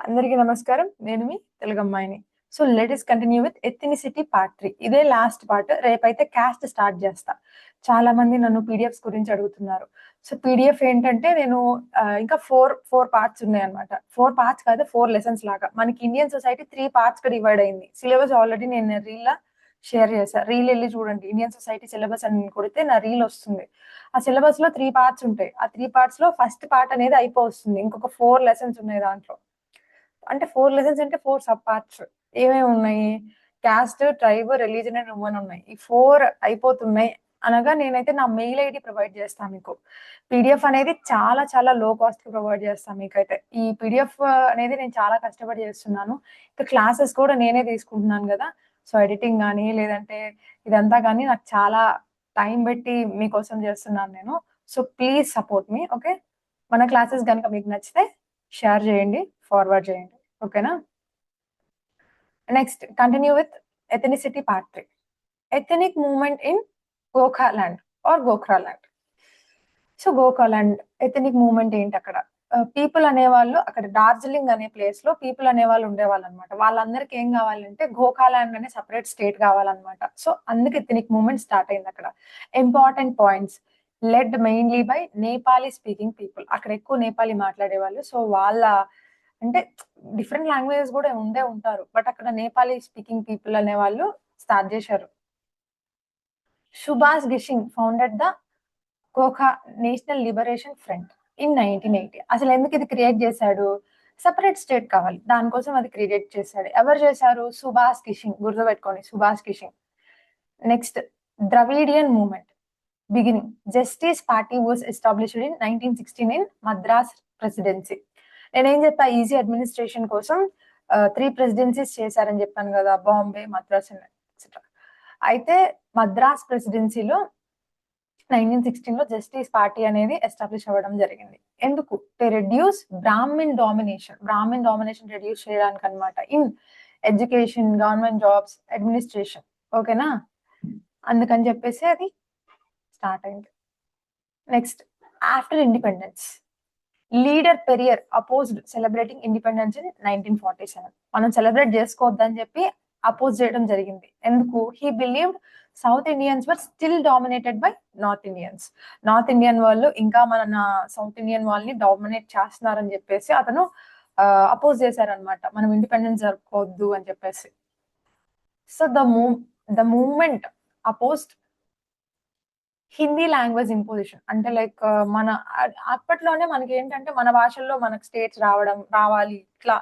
అందరికీ నమస్కారం. నేను మీ తెలుగమ్మాయిని. So let us continue with ethnicity part 3. ఇదే లాస్ట్ పార్ట్. రేపైతే క్యాస్ట్ స్టార్ట్ చేస్తా. చాలా మంది నన్ను పీడిఎఫ్స్ గురించి అడుగుతున్నారు. సో పీడిఎఫ్ ఏంటంటే నేను ఇంకా 4 పార్ట్స్ ఉన్నాయన్నమాట. 4 పార్ట్స్ కాదు, 4 లెసన్స్ లాగా. మనకి ఇండియన్ సొసైటీ 3 పార్ట్స్ గా డివైడ్ అయింది. సిలబస్ ఆల్రెడీ నేను రీల్‌లా షేర్ చేశా. రీల్ ఎళ్లి చూడండి. ఇండియన్ సొసైటీ సిలబస్ అని కొడితే నా రీల్ వస్తుంది. ఆ సిలబస్‌లో 3 పార్ట్స్ ఉంటాయి. ఆ 3 పార్ట్స్‌లో ఫస్ట్ పార్ట్ అనేది అయిపోతుంది. ఇంకొక 4 లెసన్స్ ఉన్నాయి దాంట్లో. అంటే 4 లెసన్స్ అంటే 4 సబ్ పార్ట్స్. ఏమేమి ఉన్నాయి? Cost, tribe, religion and women ఉన్నాయి. ఈ 4 అయిపోతున్నాయి అనగా నేనైతే నా మెయిల్ ఐడీ ప్రొవైడ్ చేస్తా మీకు. పీడిఎఫ్ అనేది చాలా చాలా లో కాస్ట్‌కి ప్రొవైడ్ చేస్తా మీకైతే. ఈ పీడిఎఫ్ అనేది నేను చాలా కష్టపడి చేస్తున్నాను. ఇంకా క్లాసెస్ కూడా నేనే తీసుకుంటున్నాను గదా! సో ఎడిటింగ్ గాని, లేదంటే ఇదంతా గాని నాకు చాలా టైం పెట్టి మీకోసం చేస్తున్నాను నేను. So please support me. Okay. మన క్లాసెస్ గనుక మీకు నచ్చితే షేర్ చేయండి, ఫార్వర్డ్ చేయండి. ఓకేనా? Next continue with ethnicity part 3. Ethnic movement in Gorkhaland or Gorkhaland. So Gorkhaland ethnic movement ఏంటక్కడ? పీపుల్ అనేవాళ్ళు అక్కడ డార్జిలింగ్ అనే ప్లేస్‌లో పీపుల్ అనేవాళ్ళు ఉండేవాళ్ళనమాట. వాళ్ళందరికి ఏం కావాలంటే గోఖాలాండ్ అనే సెపరేట్ స్టేట్ కావాలనమాట. సో అందుకే ఎథనిక్ మూవ్‌మెంట్ స్టార్ట్ అయిందక్కడ. Important points led mainly by Nepali speaking people. అక్కడ ఎక్కువ నేపాలీ మాట్లాడేవాళ్ళు. సో వాళ్ళ అంటే డిఫరెంట్ లాంగ్వేజెస్ కూడా ఉండే ఉంటారు. బట్ అక్కడ నేపాలీ స్పీకింగ్ పీపుల్ అనేవాళ్ళు స్టార్ట్ చేశారు. సుభాష్ గిషింగ్ ఫౌండెడ్ ద కోఖా నేషనల్ లిబరేషన్ ఫ్రంట్ ఇన్ 1980. అసలు ఎందుకు ఇది క్రియేట్ చేశాడు? సెపరేట్ స్టేట్ కావాలి. దానికోసం అది క్రియేట్ చేశాడు. ఎవరు చేశారు? సుభాష్ గిషింగ్. గుర్తుపెట్టుకోండి, Subhash Ghising. Next Dravidian movement beginning. Justice party was established in 1916 in Madras presidency. నేనేం చెప్పా, ఈజీ అడ్మినిస్ట్రేషన్ కోసం 3 ప్రెసిడెన్సీస్ చేశారని చెప్పాను కదా, బాంబే, మద్రాస్ ఎక్సెట్రా. అయితే మద్రాస్ ప్రెసిడెన్సీలో 1916లో జస్టిస్ పార్టీ అనేది ఎస్టాబ్లిష్ అవ్వడం జరిగింది. ఎందుకు? To reduce Brahmin domination reduce చేయడానికి అనమాట. In education, government jobs, administration. ఓకేనా? అందుకని చెప్పేసి అది స్టార్ట్ అయింది. Next after independence leader Periyar opposed celebrating independence in 1947. మనం సెలబ్రేట్ చేసుకోవద్దని చెప్పి అపోజ్ చేయడం జరిగింది. ఎందుకు? He believed south Indians were still dominated by north Indians. North Indian వాళ్ళు ఇంకా మన సౌత్ ఇండియన్ వాళ్ళని డామినేట్ చేస్తున్నారని చెప్పేసి అతను అపోజ్ చేశారనమాట. మనం ఇండిపెండెన్స్ జరుపుకోవద్దు అని చెప్పేసి. So the movement opposed Hindi language imposition. అంటే లైక్ మన అప్పట్లోనే మనకి ఏంటంటే మన భాషల్లో మనకు స్టేట్స్ రావాలి ఇట్లా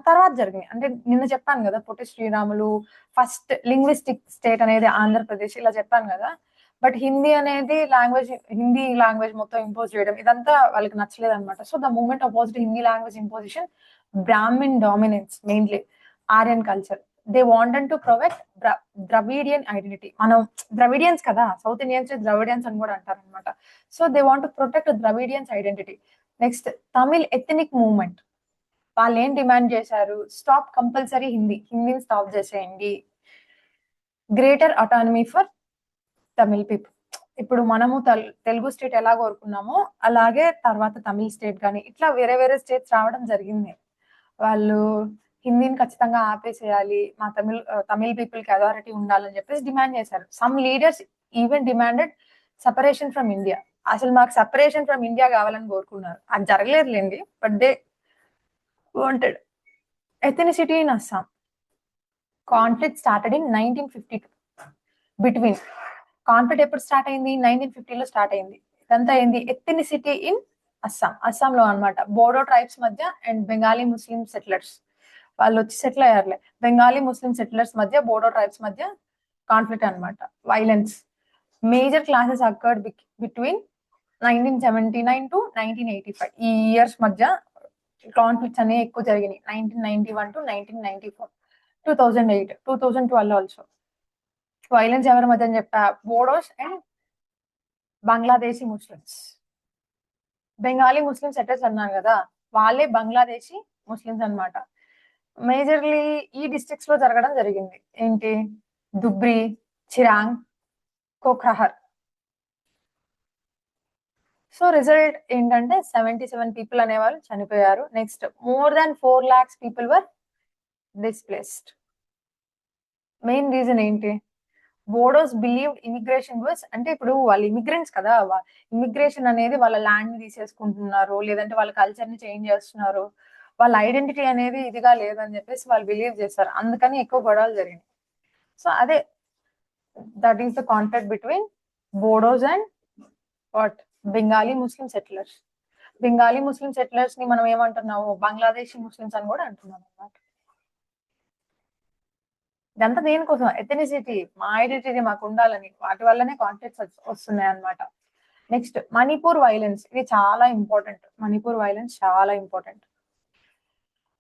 తర్వాత జరిగినాయి. అంటే నిన్న చెప్పాను కదా, Potti Sriramulu first linguistic state అనేది ఆంధ్రప్రదేశ్, ఇలా చెప్పాను కదా. బట్ హిందీ లాంగ్వేజ్ మొత్తం ఇంపోజ్ చేయడం ఇదంతా వాళ్ళకి నచ్చలేదు అనమాట. So the movement opposed Hindi language imposition, Brahmin dominance mainly, Aryan culture. They wanted to provide Dravidian identity. మనం ద్రవిడియన్స్ కదా, సౌత్ ఇండియన్స్ ద్రవిడియన్స్ అని కూడా అంటారు అనమాట. So they want to protect Dravidians identity. Next Tamil ethnic movement. వాళ్ళు ఏం demand చేశారు? Stop compulsory హిందీని stop చేసేయండి. Greater autonomy for Tamil people. ఇప్పుడు మనము తెలుగు స్టేట్ ఎలా కోరుకున్నామో అలాగే తర్వాత తమిళ్ స్టేట్ కానీ ఇట్లా వేరే వేరే స్టేట్స్ రావడం జరిగింది. వాళ్ళు హిందీని ఖచ్చితంగా ఆపేసేయాలి, మా తమిళ్ పీపుల్ కి అథారిటీ ఉండాలని చెప్పేసి డిమాండ్ చేశారు. Some leaders even demanded separation from India. అసలు మాకు సెపరేషన్ ఫ్రమ్ ఇండియా కావాలని కోరుకున్నారు. అది జరగలేదులేండి, but they wanted. Ethnicity in Assam. Conflict started in 1952 between. Conflict ఎప్పుడు స్టార్ట్ అయింది? 1950లో స్టార్ట్ అయింది. ఇదంతా ఏంది? ఎథనిసిటీ ఇన్ అస్సాంలో అనమాట. బోడో ట్రైబ్స్ మధ్య అండ్ బెంగాలీ ముస్లిం సెటిలర్స్ వాళ్ళు వచ్చి సెటిల్ అయ్యారులే. బెంగాలీ ముస్లిం సెటిలర్స్ మధ్య, బోడో ట్రైబ్స్ మధ్య కాన్ఫ్లిక్ట్ అనమాట. Violence. Major classes occurred between 1979 to 1985. ఈ ఇయర్స్ మధ్య కాన్ఫ్లిక్ట్స్ అనేవి ఎక్కువ జరిగినాయి. 1991 టు 1994, 2008, 2012 ఆల్సో. వైలెన్స్ ఎవరి మధ్య అని చెప్పా? Bodos and Bangladeshi Muslims. Bengali Muslim settlers అన్నారు కదా, వాళ్ళే బంగ్లాదేశీ ముస్లిమ్స్ అన్నమాట. మేజర్లీ ఈ డిస్ట్రిక్ట్స్ లో జరగడం జరిగింది. ఏంటి? దుబ్రి, చిరాంగ్, కోఖ్రహర్. సో రిజల్ట్ ఏంటంటే 77 పీపుల్ అనేవాళ్ళు చనిపోయారు. Next more than 4 lakhs people were displaced. Main reason ఏంటి? బోడోస్ బిలీవ్డ్ ఇమిగ్రేషన్ వాస్, అంటే ఇప్పుడు వాళ్ళు ఇమిగ్రెంట్స్ కదా, ఇమిగ్రేషన్ అనేది వాళ్ళ ల్యాండ్ ని తీసేసుకుంటున్నారు, లేదంటే వాళ్ళ కల్చర్ ని చేంజ్ చేస్తున్నారు, వాళ్ళ ఐడెంటిటీ అనేది ఇదిగా లేదని చెప్పేసి వాళ్ళు బిలీవ్ చేస్తారు. అందుకని ఎక్కువ గొడవలు జరిగినాయి. సో అదే, that is the conflict between Bodos and what, Bengali Muslim settlers. Bengali Muslim settlers ని మనం ఏమంటున్నాము, బంగ్లాదేశీ ముస్లిమ్స్ అని కూడా అంటున్నాం అన్నమాట. ఇదంతా దేనికోసం? ఎథనిసిటీ, మా ఐడెంటిటీ మాకు ఉండాలని, వాటి వల్లనే కాన్ఫ్లిక్ట్స్ వస్తున్నాయి అన్నమాట. నెక్స్ట్ మణిపూర్ వైలెన్స్, ఇది చాలా ఇంపార్టెంట్. మణిపూర్ వైలెన్స్ చాలా ఇంపార్టెంట్.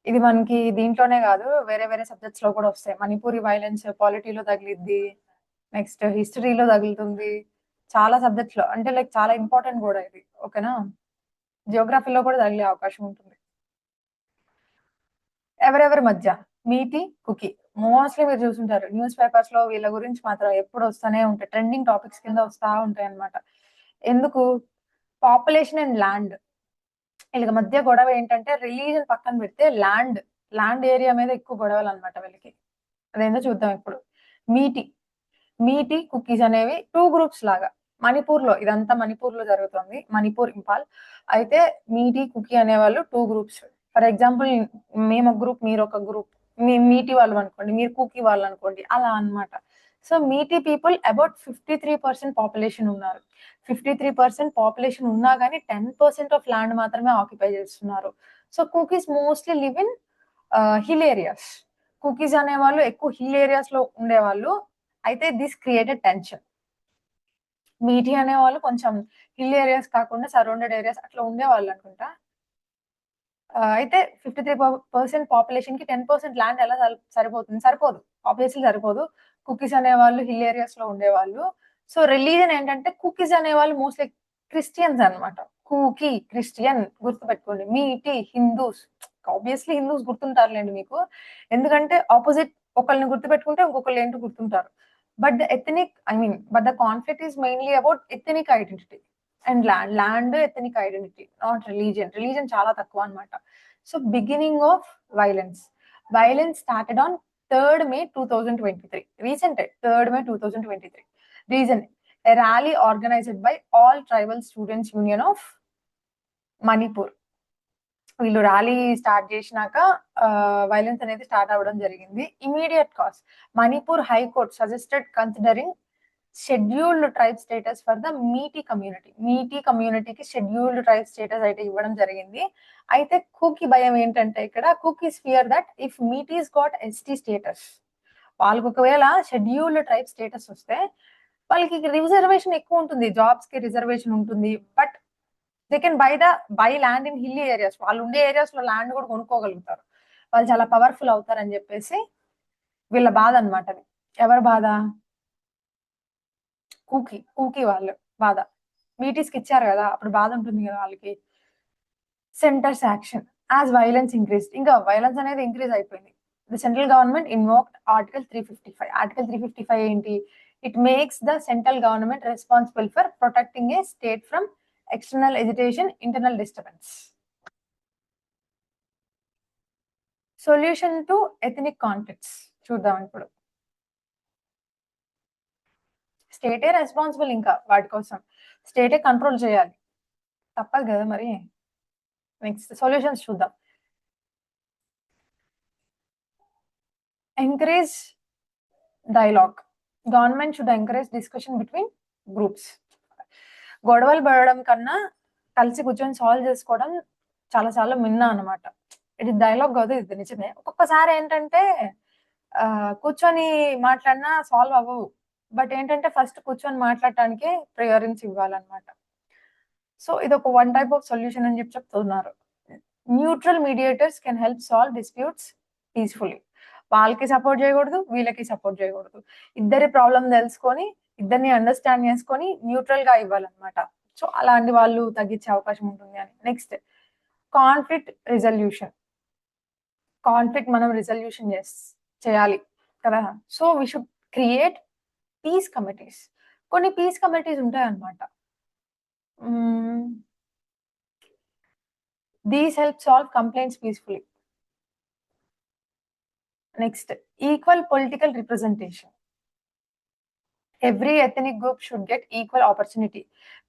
ఇది మనకి దీంట్లోనే కాదు, వేరే వేరే సబ్జెక్ట్స్ లో కూడా వస్తాయి. మణిపూరి వైలెన్స్ పాలిటీలో తగిలిద్ది, నెక్స్ట్ హిస్టరీలో తగులుతుంది, చాలా సబ్జెక్ట్స్ లో, అంటే లైక్ చాలా ఇంపార్టెంట్ కూడా ఇది. ఓకేనా? జియోగ్రఫీలో కూడా తగిలే అవకాశం ఉంటుంది. ఎవరెవరి మధ్య? మీటి, కుకి. మోస్ట్లీ మీరు చూసుంటారు న్యూస్ పేపర్స్ లో, వీళ్ళ గురించి మాత్రం ఎప్పుడు వస్తూనే ఉంటాయి, ట్రెండింగ్ టాపిక్స్ కింద వస్తా ఉంటాయి అన్నమాట. ఎందుకు? Population and land. వీళ్ళకి మధ్య గొడవ ఏంటంటే, రిలీజన్ పక్కన పెడితే ల్యాండ్ ఏరియా మీద ఎక్కువ గొడవలు అనమాట వీళ్ళకి. అదేందో చూద్దాం ఇప్పుడు. మీటి మీటి కుకీస్ అనేవి టూ గ్రూప్స్ లాగా. మణిపూర్ లో, ఇదంతా మణిపూర్ లో జరుగుతుంది, మణిపూర్ ఇంపాల్. అయితే మీటి కుకీ అనేవాళ్ళు టూ గ్రూప్స్. ఫర్ ఎగ్జాంపుల్, మేము ఒక గ్రూప్, మీరు ఒక గ్రూప్. మీటి వాళ్ళు అనుకోండి, మీరు కుకీ వాళ్ళు అనుకోండి, అలా అన్నమాట. సో మీటి పీపుల్ అబౌట్ 53% పాపులేషన్ ఉన్నారు. 53% పాపులేషన్ ఉన్నా కానీ 10% ఆఫ్ ల్యాండ్ మాత్రమే ఆక్యుపై చేస్తున్నారు. So cookies mostly live in hill areas. Cookies అనేవాళ్ళు ఎక్కువ హిల్ ఏరియాస్ లో ఉండేవాళ్ళు. అయితే దిస్ క్రియేటెడ్ టెన్షన్. మీటి అనేవాళ్ళు కొంచెం హిల్ ఏరియాస్ కాకుండా సరౌండెడ్ ఏరియాస్ అట్లా ఉండేవాళ్ళు అనుకుంటా. అయితే 53% పాపులేషన్ కి 10% ల్యాండ్ ఎలా సరిపోతుంది? సరిపోదు, ఆబ్వియస్లీ సరిపోదు. కుకీస్ అనేవాళ్ళు హిల్ ఏరియాస్ లో ఉండేవాళ్ళు. సో రిలీజన్ ఏంటంటే, కుకీస్ అనేవాళ్ళు మోస్ట్లీ క్రిస్టియన్స్ అన్నమాట. కూకీ క్రిస్టియన్ గుర్తుపెట్టుకోండి. మీటి హిందూస్, ఆబ్వియస్లీ హిందూస్ గుర్తుంటారులేండి మీకు, ఎందుకంటే ఆపోజిట్ ఒకళ్ళని గుర్తుపెట్టుకుంటే ఇంకొకళ్ళు ఏంటో గుర్తుంటారు. But the ethnic, but the conflict is mainly about ethnic identity and land ethnic identity, not religion చాలా తక్కువ అన్నమాట. So beginning of violence started on 3rd May 2023. Recent 3rd May 2023. Reason: a rally organized by all tribal students union of Manipur. వీళ్ళు rally start చేసినాక violence అనేది start అవ్వడం జరిగింది. Immediate cause: Manipur high court suggested considering scheduled tribe status for the Meitei కమ్యూనిటీకి scheduled tribe status అయితే ఇవ్వడం జరిగింది. అయితే కుకీ భయం ఏంటంటే, ఇక్కడ cookies fear that if Meiteis got ST status, వాళ్ళకి ఒకవేళ షెడ్యూల్డ్ ట్రైబ్ స్టేటస్ వస్తే వాళ్ళకి రిజర్వేషన్ ఎక్కువ ఉంటుంది, జాబ్స్ కి రిజర్వేషన్ ఉంటుంది. But they can buy land in hilly areas. వాళ్ళు ఉండే ఏరియాస్ లో ల్యాండ్ కూడా కొనుక్కోగలుగుతారు, వాళ్ళు చాలా పవర్ఫుల్ అవుతారని చెప్పేసి వీళ్ళ బాధ అనమాట. అది ఎవరి బాధ? కూకీ వాళ్ళు బాధ. మీటీస్కి ఇచ్చారు కదా, అప్పుడు బాధ ఉంటుంది కదా వాళ్ళకి. Centres action as violence increase, ఇంకా వైలెన్స్ అనేది ఇంక్రీజ్ అయిపోయింది. The central government invoked article 355. Article 355 ఏంటి? It makes the central government responsible for protecting A state from external agitation, internal disturbance. Solution to ethnic conflicts చూద్దాం ఇప్పుడు. స్టేటే responsible, ఇంకా వాటి కోసం స్టేటే control చేయాలి, తప్పదు కదా మరి. నెక్స్ట్ సొల్యూషన్స్ చూద్దాం. Encourage dialogue. Government should encourage discussion between groups. గొడవలు పడడం కన్నా కలిసి కూర్చొని సాల్వ్ చేసుకోవడం చాలా చాలా మిన్నా అనమాట. ఇది డైలాగ్ కాదు, ఇది నిజమే. ఒక్కొక్కసారి ఏంటంటే కూర్చొని మాట్లాడినా సాల్వ్ అవ్వవు. బట్ ఏంటంటే ఫస్ట్ కూర్చొని మాట్లాడటానికి ప్రియారిన్స్ ఇవ్వాలన్నమాట. సో ఇది ఒక వన్ టైప్ ఆఫ్ సొల్యూషన్ అని చెప్తున్నారు. Neutral mediators can help solve disputes peacefully. వాళ్ళకి సపోర్ట్ చేయకూడదు, వీళ్ళకి సపోర్ట్ చేయకూడదు. ఇద్దరి ప్రాబ్లం తెలుసుకొని, ఇద్దరిని అండర్స్టాండ్ చేసుకొని న్యూట్రల్ గా ఇవ్వాలన్నమాట. సో అలాంటి వాళ్ళు తగ్గించే అవకాశం ఉంటుంది అని. Next conflict resolution. కాన్ఫ్లిక్ట్ మనం రిజల్యూషన్ చేయాలి కదా. So we should create peace committees. కొన్ని పీస్ కమిటీస్ ఉంటాయి అన్నమాట. These help solve complaints peacefully. Next, equal political representation. Every ethnic group should get equal opportunity.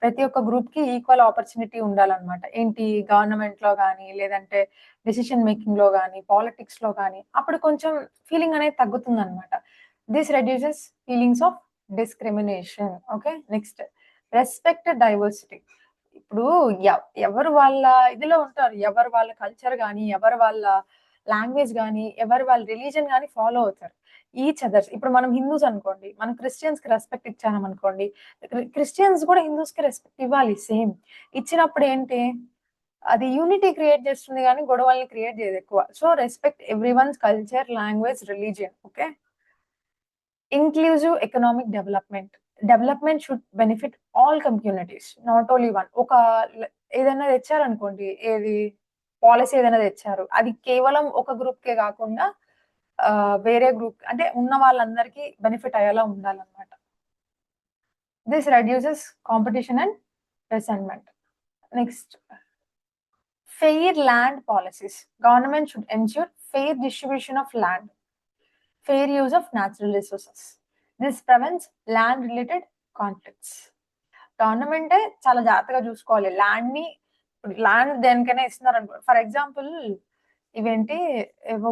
ప్రతి ఒక్క గ్రూప్ కి ఈక్వల్ ఆపర్చునిటీ ఉండాలన్నమాట. ఏంటి, గవర్నమెంట్ లో కానీ, లేదంటే డెసిషన్ మేకింగ్ లో కానీ, పాలిటిక్స్ లో కానీ, అప్పుడు కొంచెం ఫీలింగ్ అనేది తగ్గుతుంది అనమాట. This reduces feelings of discrimination. Okay, next, respect diversity. ఇప్పుడు ఎవరు వాళ్ళ ఇదిలో ఉంటారు, ఎవరు వాళ్ళ కల్చర్ కానీ, ఎవరు వాళ్ళ లాంగ్వేజ్ కానీ, ఎవరు వాళ్ళ రిలీజన్ కానీ ఫాలో అవుతారు. Each others. ఇప్పుడు మనం హిందూస్ అనుకోండి, మనం క్రిస్టియన్స్ కి రెస్పెక్ట్ ఇచ్చాం అనుకోండి, క్రిస్టియన్స్ కూడా హిందూస్ కి రెస్పెక్ట్ ఇవ్వాలి సేమ్. ఇచ్చినప్పుడు ఏంటి, అది యూనిటీ క్రియేట్ చేస్తుంది కానీ గొడవల్ని క్రియేట్ చేయదు ఎక్కువ. So respect every once culture, language, religion. Okay, inclusive economic development. Development should benefit all communities, not only one. ఏదైనా తెచ్చారనుకోండి, ఏది పాలసీ ఏదైనా తెచ్చారు, అది కేవలం ఒక గ్రూప్ కే కాకుండా వేరే గ్రూప్ అంటే ఉన్న వాళ్ళందరికీ బెనిఫిట్ అయ్యేలా ఉండాలన్నమాట. This reduces competition and resentment. Next, fair land policies. Government should ensure fair distribution of land, fair use of natural resources. This prevents land related conflicts. గవర్నమెంటే చాలా జాగ్రత్తగా చూసుకోవాలి ల్యాండ్ ని. ల్యాండ్ దేనికైనా ఇస్తున్నారు అనుకో, ఫర్ ఎగ్జాంపుల్ ఇవేంటి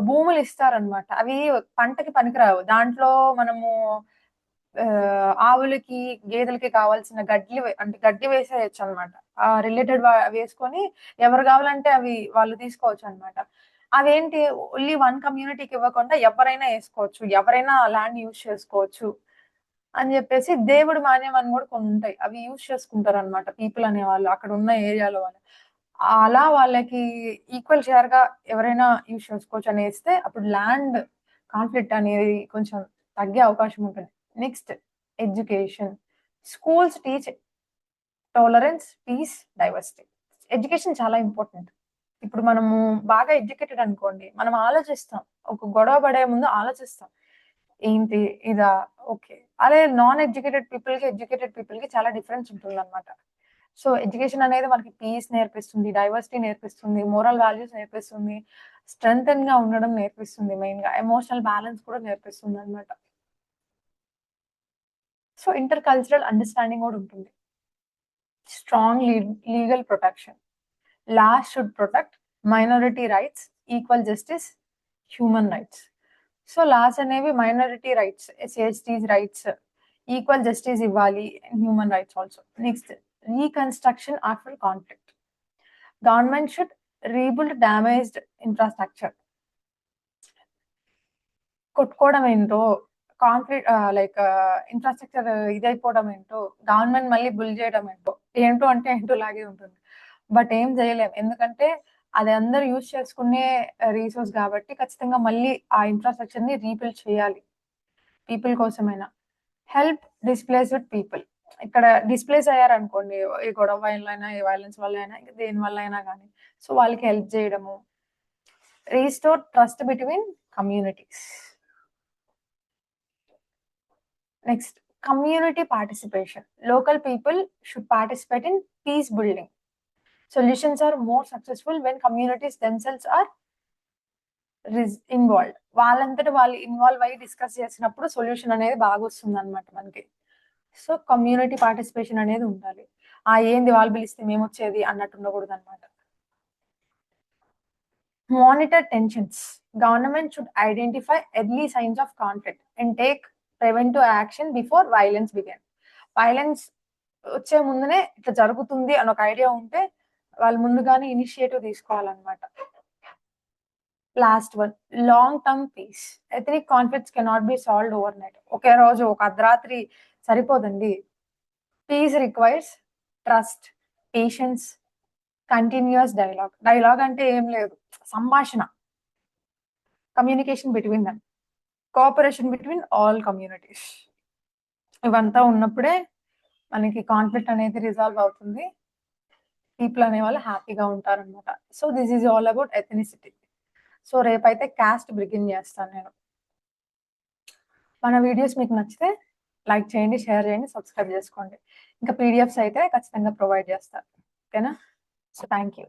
భూములు ఇస్తారనమాట, అవి పంటకి పనికిరావు. దాంట్లో మనము ఆవులకి, గేదెలకి కావాల్సిన గడ్డి వేసేయచ్చు అనమాట. రిలేటెడ్ వేసుకొని ఎవరు కావాలంటే అవి వాళ్ళు తీసుకోవచ్చు అనమాట. అవేంటి, ఓన్లీ వన్ కమ్యూనిటీకి ఇవ్వకుండా ఎవరైనా వేసుకోవచ్చు, ఎవరైనా ల్యాండ్ యూజ్ చేసుకోవచ్చు అని చెప్పేసి. దేవుడు మాన్యం అని కూడా కొన్ని ఉంటాయి, అవి యూజ్ చేసుకుంటారు అనమాట పీపుల్ అనే వాళ్ళు, అక్కడ ఉన్న ఏరియాలో వాళ్ళు. అలా వాళ్ళకి ఈక్వల్ షేర్ గా ఎవరైనా యూజ్ చేసుకోవచ్చు అని వేస్తే అప్పుడు ల్యాండ్ కాన్ఫ్లిక్ట్ అనేది కొంచెం తగ్గే అవకాశం ఉంటుంది. Next, education. Schools teach tolerance, peace, diversity. Education చాలా ఇంపార్టెంట్. ఇప్పుడు మనము బాగా ఎడ్యుకేటెడ్ అనుకోండి, మనం ఆలోచిస్తాం, ఒక గొడవ పడే ముందు ఆలోచిస్తాం, ఏంటి ఇదా, ఓకే. అదే నాన్ ఎడ్యుకేటెడ్ పీపుల్ కి చాలా డిఫరెన్స్ ఉంటుంది అనమాట. సో ఎడ్యుకేషన్ అనేది మనకి పీస్ నేర్పిస్తుంది, డైవర్సిటీ నేర్పిస్తుంది, మోరల్ వాల్యూస్ నేర్పిస్తుంది, స్ట్రెంగ్తన్ గా ఉండడం నేర్పిస్తుంది, మెయిన్ గా ఎమోషనల్ బ్యాలెన్స్ కూడా నేర్పిస్తుంది అనమాట. సో ఇంటర్ కల్చరల్ అండర్స్టాండింగ్ కూడా ఉంటుంది. Strong legal protection. Laws should protect minority rights, equal justice, human rights. So laws అనేవి minority rights, SCs rights, equal justice ఇవ్వాలి, human rights also. Next, reconstruction after conflict. Government should rebuild damaged infrastructure. కొట్టుకోవడం ఏంటో, conflict like infrastructure ఇదైపోవడం ఏంటో, government మళ్ళీ build చేయడం ఏంటో అంటే ఏంటో లాగే ఉంటుంది. బట్ ఏం చేయలేం, ఎందుకంటే అది అందరూ యూజ్ చేసుకునే రీసోర్స్ కాబట్టి ఖచ్చితంగా మళ్ళీ ఆ ఇన్ఫ్రాస్ట్రక్చర్ ని రీబిల్డ్ చేయాలి, పీపుల్ కోసమైనా. Help displaced people. ఇక్కడ డిస్ప్లేస్ అయ్యారనుకోండి, ఈ గొడవ వల్ల అయినా, ఈ వైలెన్స్ వల్ల అయినా, ఇంకా దేని వల్ల అయినా కానీ, సో వాళ్ళకి హెల్ప్ చేయడము. Restore trust between communities. Next, community participation. Local people should participate in peace building. Solutions are more successful when communities themselves are involved. వాళ్ళంతటా వాళ్ళు ఇన్వాల్వ్ అయ్యి డిస్కస్ చేసినప్పుడు సొల్యూషన్ అనేది బాగా వస్తుంది అనమాట మనకి. సో కమ్యూనిటీ పార్టిసిపేషన్ అనేది ఉండాలి. ఏంది వాళ్ళు పిలిస్తే మేము వచ్చేది అన్నట్టు ఉండకూడదు అనమాట. Monitor tensions. Government should identify early science of conflict and take preventive action before violence begin. Violence వచ్చే ముందునే ఇట్లా జరుగుతుంది అని ఒక ఐడియా ఉంటే వాళ్ళు ముందుగానే ఇనిషియేటివ్ తీసుకోవాలన్నమాట. Last one, long term peace. Ethnic conflicts cannot be solved overnight. ఒకే రోజు, ఒక అర్ధరాత్రి సరిపోదండి. Peace requires trust, patience, continuous dialogue. Dialogue అంటే ఏం లేదు, సంభాషణ, communication between them, cooperation between all communities. ఇవంతా ఉన్నప్పుడే మనకి కాన్ఫ్లిక్ట్ అనేది రిజాల్వ్ అవుతుంది, పీపుల్ అనే వాళ్ళు హ్యాపీగా ఉంటారనమాట. So this is all about ethnicity. So రేపైతే క్యాస్ట్ బిగిన్ చేస్తాను నేను. మన వీడియోస్ మీకు నచ్చితే లైక్ చేయండి, షేర్ చేయండి, సబ్స్క్రైబ్ చేసుకోండి. ఇంకా పీడిఎఫ్స్ అయితే ఖచ్చితంగా ప్రొవైడ్ చేస్తారు. ఓకేనా? So thank you.